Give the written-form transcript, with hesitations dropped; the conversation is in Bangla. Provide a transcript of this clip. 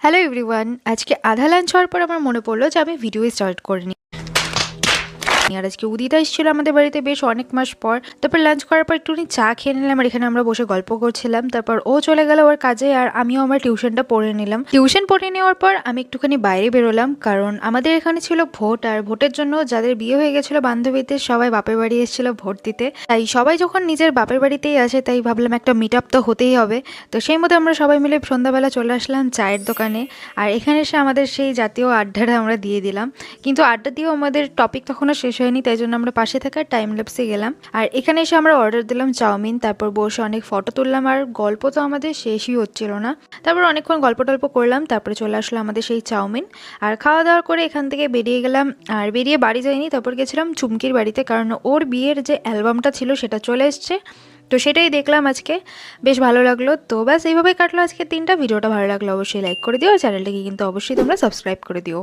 হ্যালো এভরিওয়ান, আজকে আধা লাঞ্চ হওয়ার পর আমার মনে পড়লো যে আমি ভিডিও স্টার্ট করিনি। আর আজকে উদিতা এসেছিল আমাদের বাড়িতে বেশ অনেক মাস পর। তারপর লাঞ্চ করার পর একটুখানি চা খেয়ে নিলাম আর এখানে আমরা বসে গল্প করছিলাম। তারপর ও চলে গেল ওর কাজে আর আমিও আমার টিউশনটা পড়ে নিলাম। টিউশন পড়ে নেওয়ার পর আমি একটুখানি বাইরে বেরোলাম, কারণ আমাদের এখানে ছিল ভোট, আর ভোটের জন্য যাদের বিয়ে হয়ে গেছিলো বান্ধবীদের সবাই বাপের বাড়ি এসেছিল ভোট দিতে। তাই সবাই যখন নিজের বাপের বাড়িতেই আছে তাই ভাবলাম একটা মিট আপ তো হতেই হবে। তো সেই মতো আমরা সবাই মিলে সন্ধ্যাবেলা চলে আসলাম চায়ের দোকানে। আর এখানে এসে আমাদের সেই জাতীয় আড্ডাটা আমরা দিয়ে দিলাম, কিন্তু আড্ডা দিয়েও আমাদের টপিক তখনও শেষ হয়নি, তাই জন্য আমরা পাশে থাকা টাইম ল্যাপসে গেলাম। আর এখানে এসে আমরা অর্ডার দিলাম চাউমিন, তারপর বসে অনেক ফটো তুললাম। আর গল্প তো আমাদের শেষই হচ্ছিল না, তারপর অনেকক্ষণ গল্প টল্প করলাম, তারপরে চলে আসলো আমাদের সেই চাউমিন। আর খাওয়া দাওয়া করে এখান থেকে বেরিয়ে গেলাম। আর বেরিয়ে বাড়ি যাইনি, তারপর গেছিলাম চুমকির বাড়িতে, কারণ ওর বিয়ের যে অ্যালবামটা ছিল সেটা চলে এসছে। তো সেটাই দেখলাম আজকে, বেশ ভালো লাগলো। তো ব্যাস এইভাবে কাটলো আজকে দিনটা। ভিডিওটা ভালো লাগলো অবশ্যই লাইক করে দিও, চ্যানেলটাকে কিন্তু অবশ্যই তোমরা সাবস্ক্রাইব করে দিও।